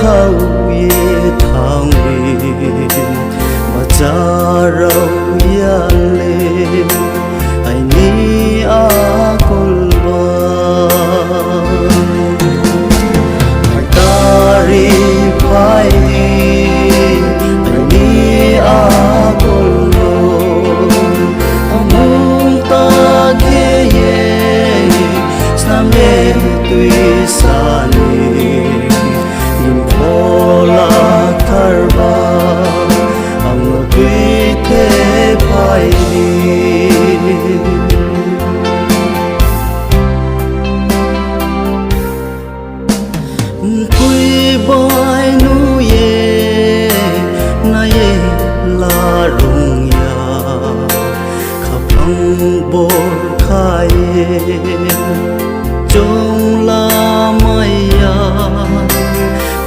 khâu ye thang rin mà cha rau ya lên ai ni a col tari phai ai ni a col amung ta ke ye snam ye tui sa ni Mthoh tharba ang toithiye phai kui boy nu ye na ye la rong ya khapang bor khai Chung la maya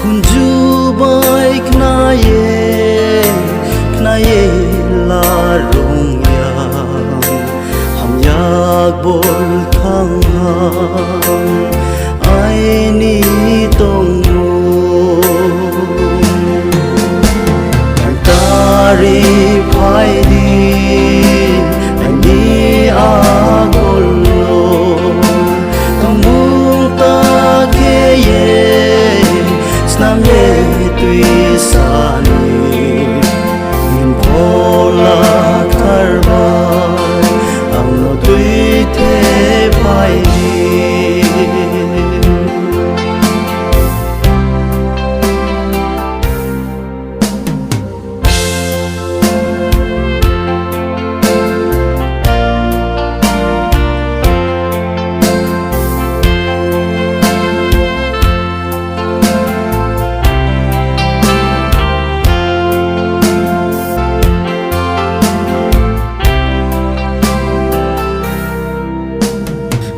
kun ju bai kna ye la rong ya ham yak bol thang ai ni tong tari phai di ai ni a gol Nam ye tui sa ni Mthoh tharba ang toithiye phai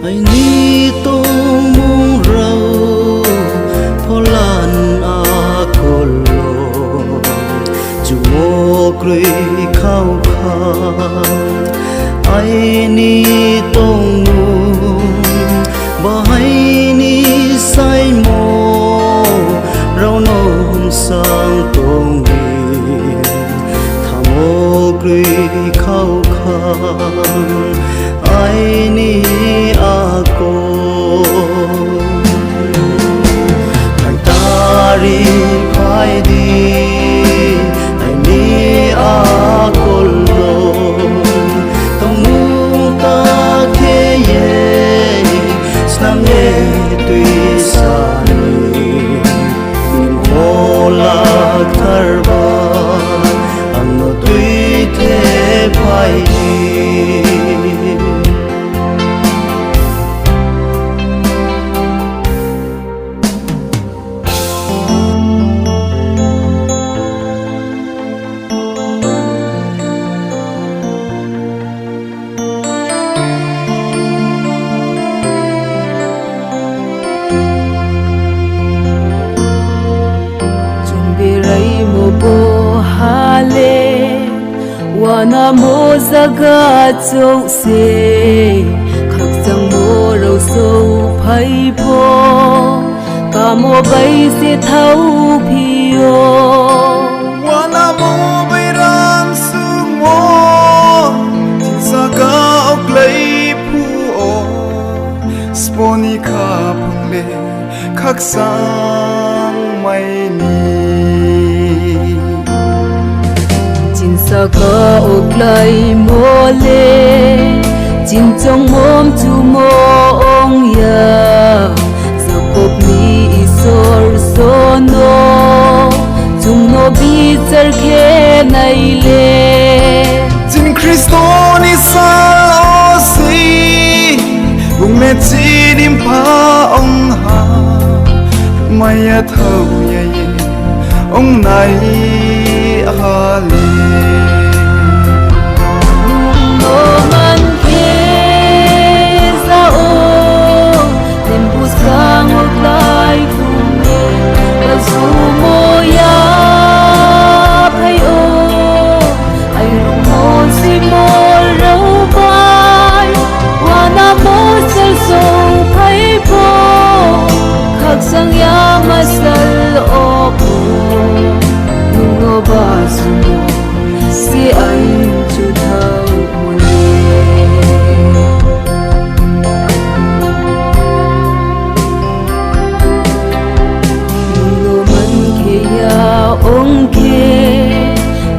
ai ni tong mong rau pholan a kolo jumo krui khau kha ai ni tong bahai ni sai mo rau nom sang tong ni thamo krui khau kha ai ni ako tari phai di ai ni ako lo tamu ta ke ye snam ye tui sa ni Mthoh tharba ang toithiye phai Wana mo zaga chou se khak chang mo ro so phai pho ka mo bai se thau phio wana mo bai ram su mo tin saka ok lei pu o sponi kha phang le khak sang mai ni saka oklai mole jin chong mom chu mong ya zakop ni isor sono chung no bi char khe nai le jin Kristo ni sa o si bung me chi dim pa ong ha maya thau ye ong nai ha le sang ya masal op nung no ba sumo si anh chu thâu một nung no man ke ya ong ke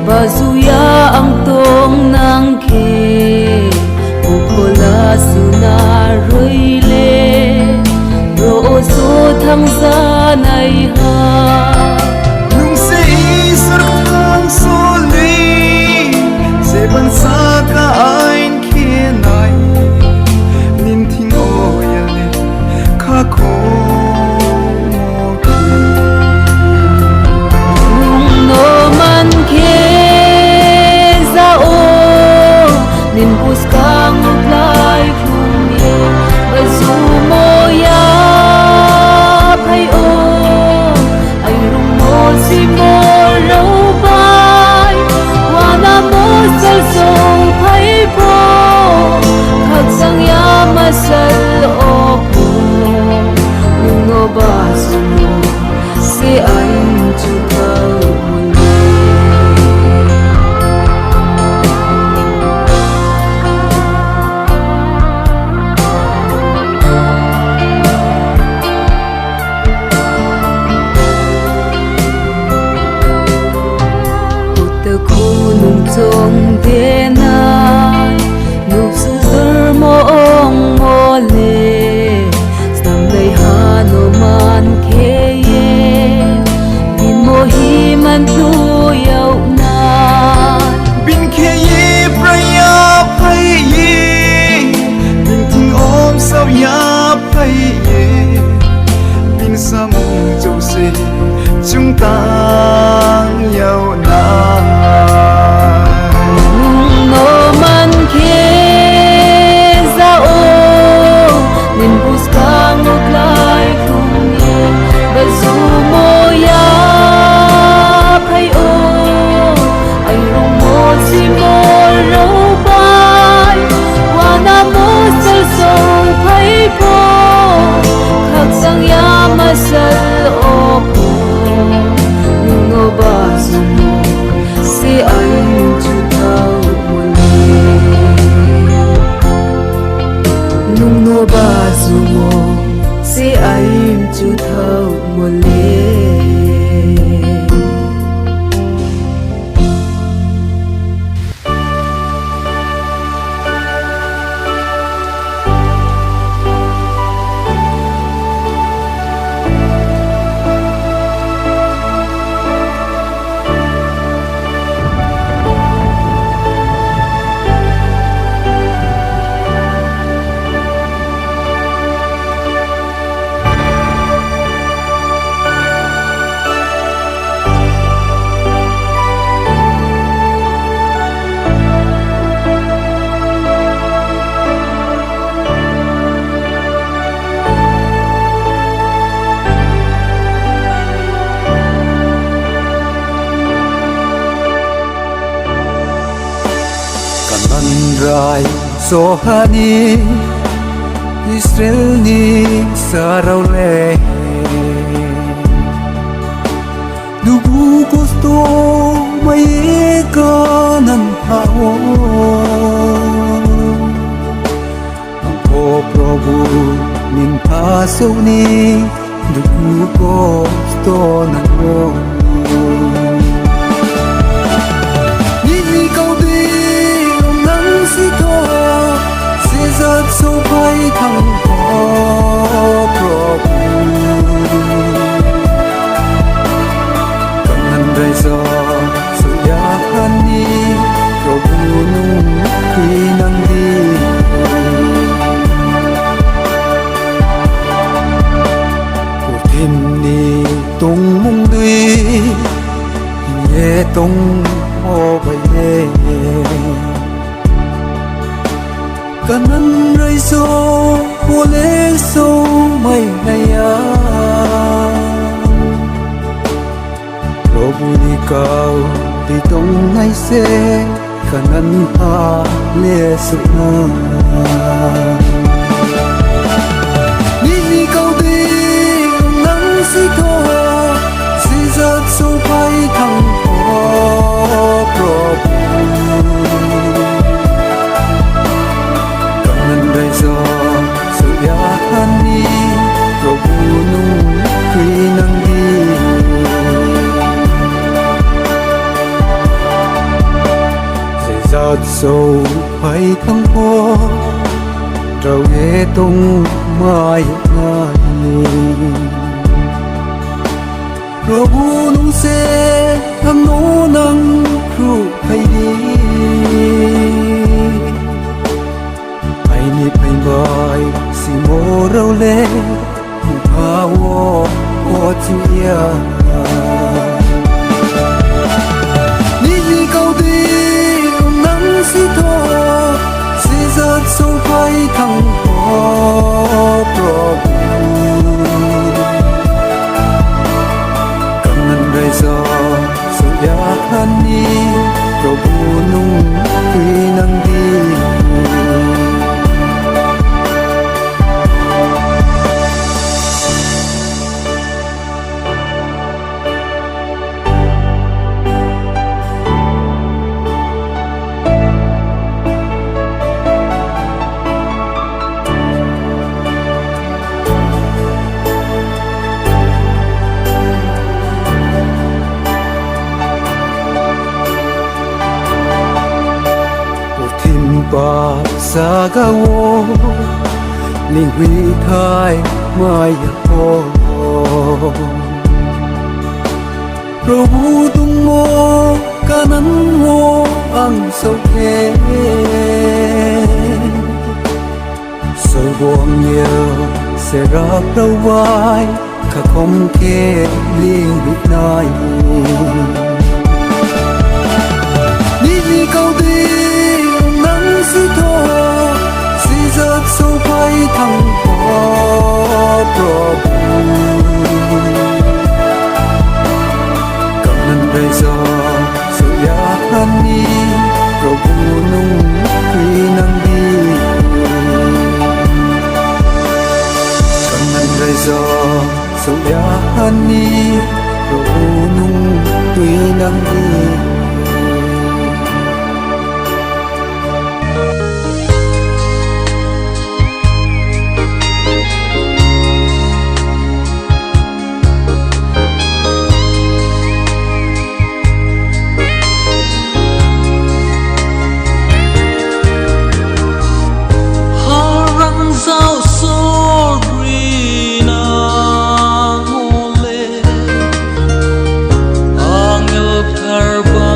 ba zu ya ang tong nang ke ukola suna roi le ro so thang sa nai ha nung se isor thang so li se ban saka ain khi nai nin thing o ya le kha ko nung no man ke za o nin bus kang lai khung ye ba zu mo ya phai o ai rung mo si mo ro bai wa na mo sal so phai po khak sang ya ma sal o po nung no ba su mo si anh chu thâu trong thế này nụ sự dơ mô ông mô lê sam đầy hà nô man kê ye bin mô hi man tu yau na bin khe ye praya phai ye bin thing om sao ya phai ye bin sam châu se chúng ta yau na no man ke za o nin bus kang lai khung ye ba zu mo ya phai o ai rung mo si mo ro bai wa na mo sal so phai po khak sang ya ma sal o po nung no ba zu mo si anh chu thâu nung no ba zu mo si anh chu thâu một lê Rai sohani Israel ni sarau le dugu gusto mai kanan hao Ampo Prabhu min paso ni dugu gusto namo rất sâu phai thăng khó Prabhu cần rây do sự ya hani Prabhu nung khi năng đi cuộc thêm đi tung mong đi nhẹ tung ô bay nhẹ kanan rai so pole so mai naya Prabhu ni kau di tong nai se kanan ha le su na ni kau di nang si thoh si zat so sâu phải thăng hoa trâu ghé tung mai ngài rồi bu nung xe thăm nô nắng kru hay đi ai ni phải bay si mô râu lê pa wo o chia ni câu đi nắng si thoh si giật sâu phai thăng hoa pro bây giờ sự giá hani pro nung tuy năng đi ba saka wo linh huy thai mai ho Prabhu tung mo kanan mo ang sauke soi buông nhiều sẽ rap đâu vai cả không kê liên việt nai đi câu đi si thoh si giật sâu phai thăng hoa Prabhu cảm ơn bây giờ sự giá hani Prabhu nung tuy năng đi cảm ơn bây giờ sự giá hani Prabhu nung tuy năng đi Angel Karba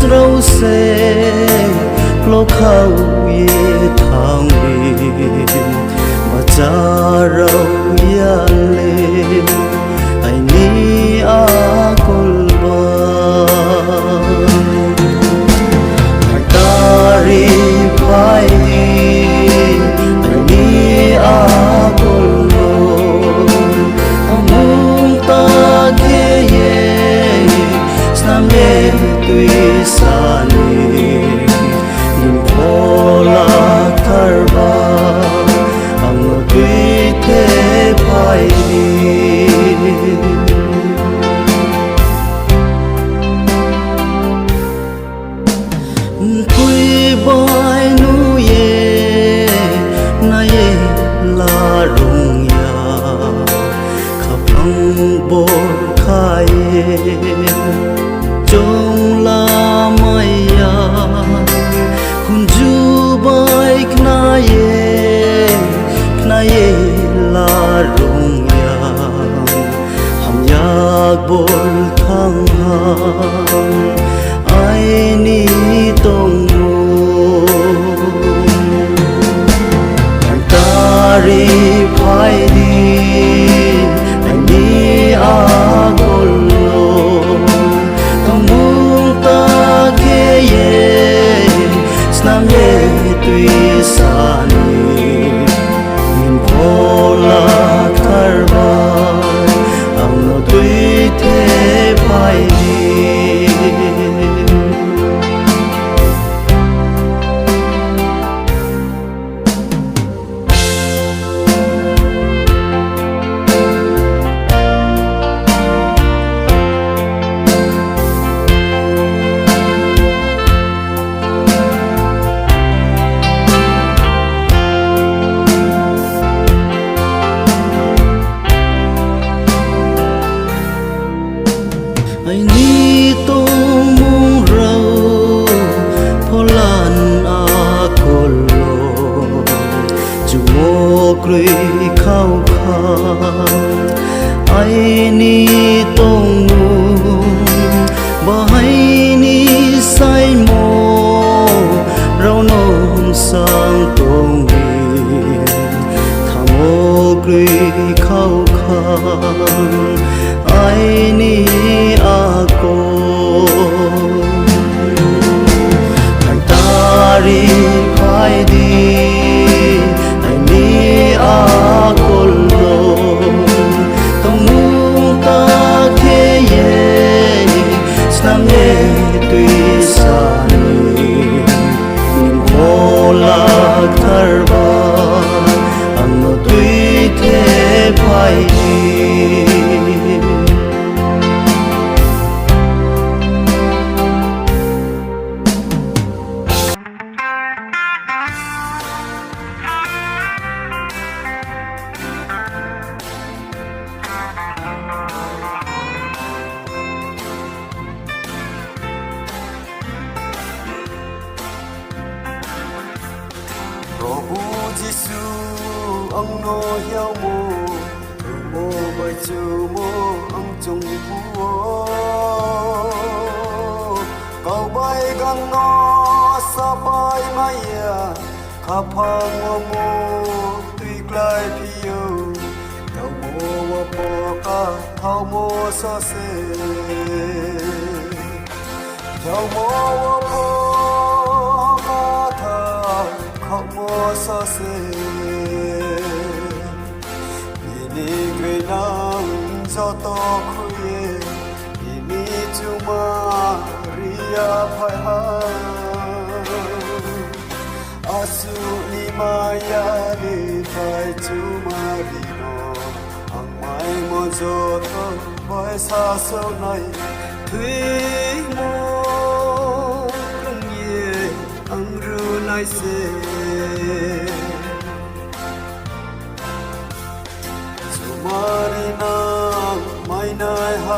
râu xe lô khâu ye thang đi mà cha râu ya lên ai ni a col ba ta ri phai đi ai ni a col amung ta ke ye snam ye tui sa ni Mthoh la karba ang toithiye phai Pui boy nu ye na ye la rung ya khapang bor khai Chung la maya kun ju bai kna ye la rung ya ham yak bol thang ai ni tong ta ri phai đi ai ni a gol Nam ye tui sa ni Mthoh la karba ang toithiye phai ai ni tong mong rau pholan a kolo chu mo krui khao kha ai ni tong bai ni sai mo rau non sang tong ni thamo krui khao kha ai ni a ko ta ri phai đi ai ni a col lo tong mu ta ke ye snam ye tui sa ni Mthoh la karba ang toithiye phai Probu Giêsu ang no hiao mo mo bai chu mo ang chung pu kau bai gang no sa bai mai ya kha phang mo tui klai phiu tau mo wa po ka thau mo sa se tau mo wa po Khathoi sa se ini grenang joto khuye ini cuma ria phai ha asu ni maya ni phai cuma dino ang mai mo joto boy sa so nai thui mo krung ye ang ru nai se Marina mai nai ha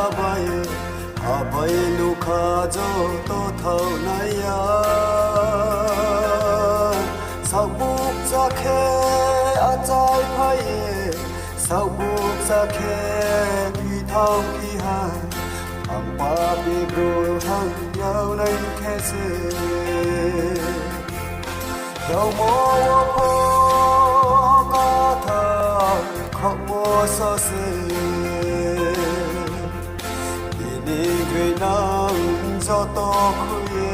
bai nu kha jo to thau nai ya sao buk cha khe a chai phai sao buk cha khe thi thau ki ha ang papibruhan yaw nang kese yaw mo po kata khóc mo so se ini gray nang joto khuye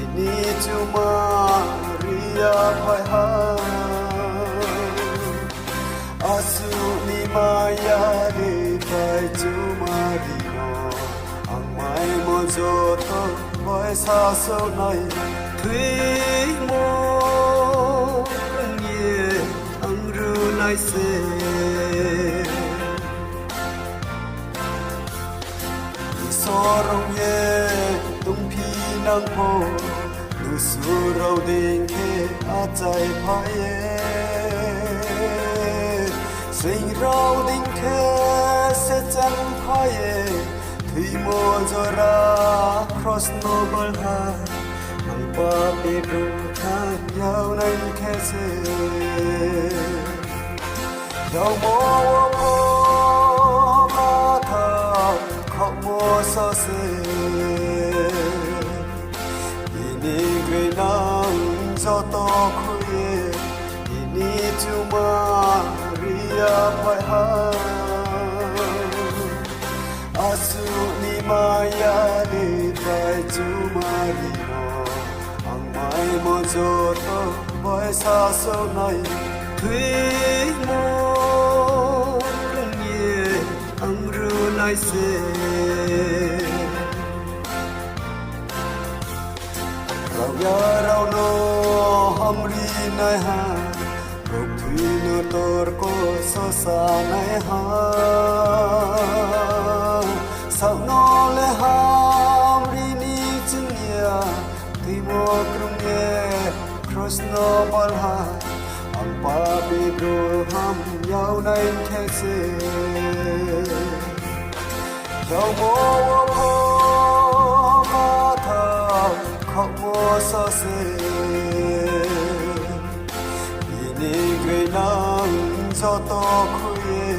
ini chuma ria phai ha asu ni maya ni phai chuma ri no ang mai mo joto boy sa so nai thủy mo ye ang ru nai se sorong ye tung phi nang po nu su rau ding ke a chai phai ye sing rau ding ke se chan phai ye thủy mo jora cross noble ha ang pa pe ru tha yaw nang ke se yaw mo po ka tha khóc mo so se ini gray nang joto khuye ini chuma ria phai ha asu ni maya ni phai chuma ri no ang mai mo joto boy sa so nai thủy mo ye ang ru nai se rau ya rau no hamri nai ha ruk thủy no tor ko so sa nai ha sao no le hamri ni chung ya thủy mo krung ye cross no bal ha ang pa bi bro ham yaw nai khe se yaw mo po ka tha khóc mo so se ini gray nang joto khuye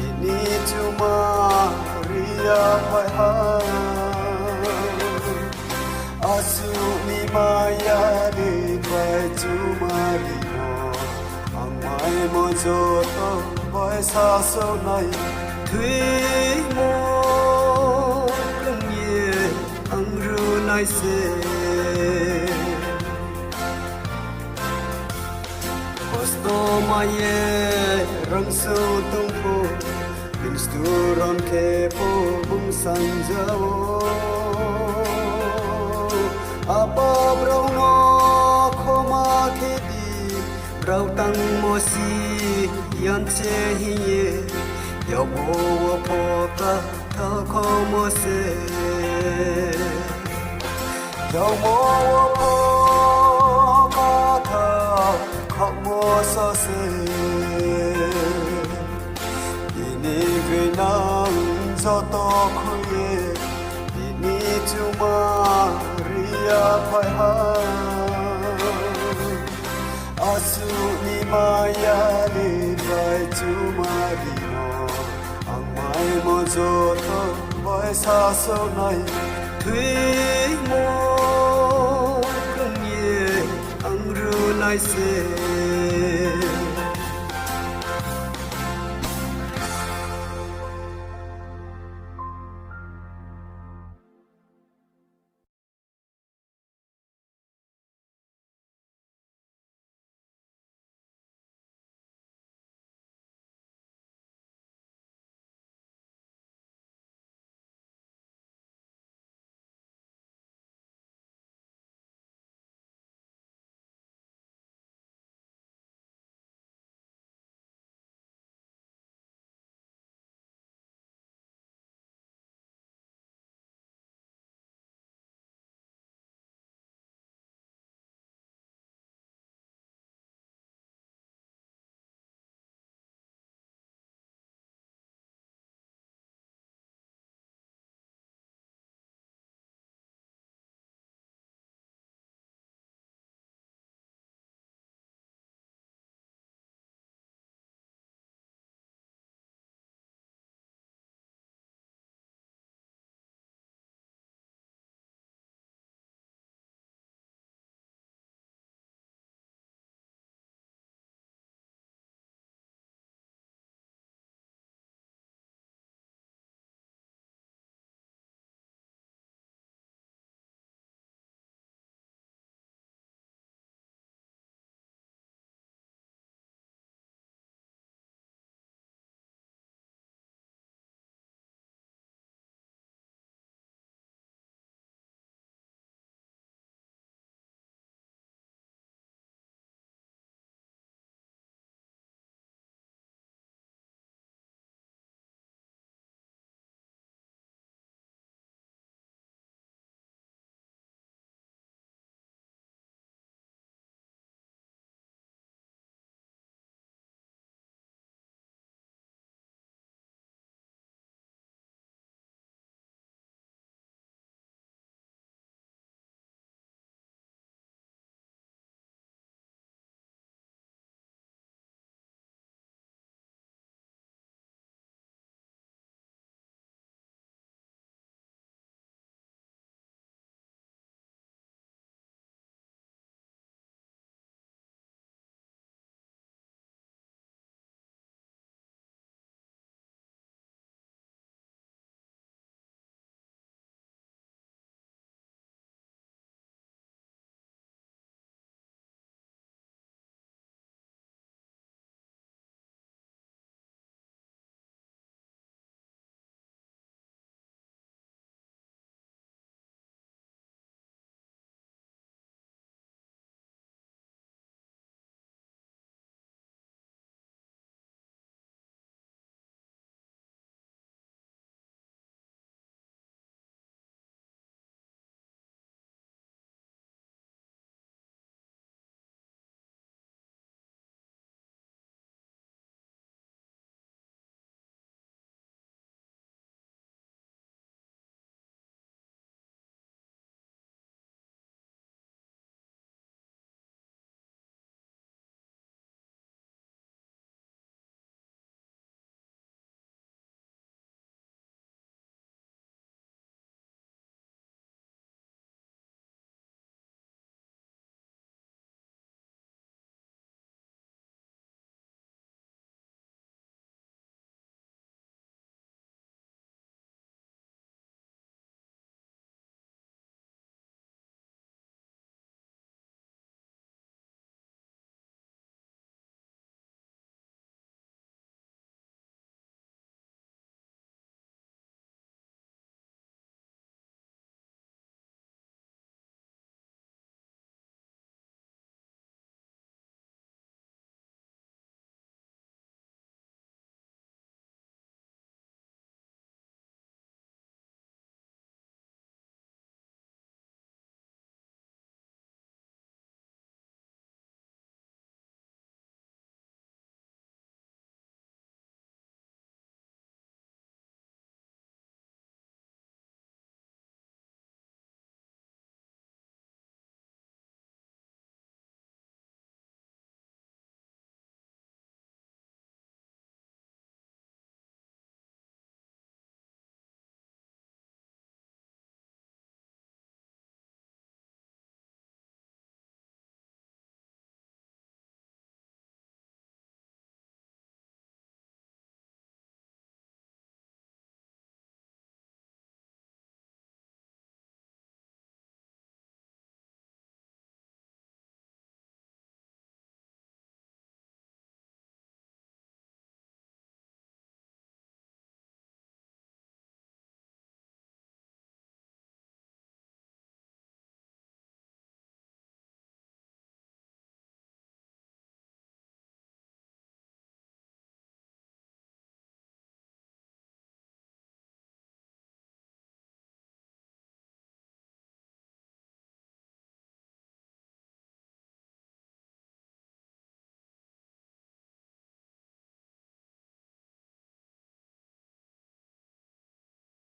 ini chuma ria phai ha asu ni maya ni phai chuma ri no ang mai mo joto boy sa so nai thủy mo ye ang ru nai se Posto maye rang so tung po bin sturon ke po bung san jao apa brau no khoma ke di brau tang mo si yan che hi ye yaw mo po ka tha kho mo se yaw mo po ka tha khóc mo so se ini gray nang joto khuye ini chuma ria phai ha asu ni maya ni phai chuma ri no ang mai mo joto boy sa so nai thủy mo krung ye ang ru nai se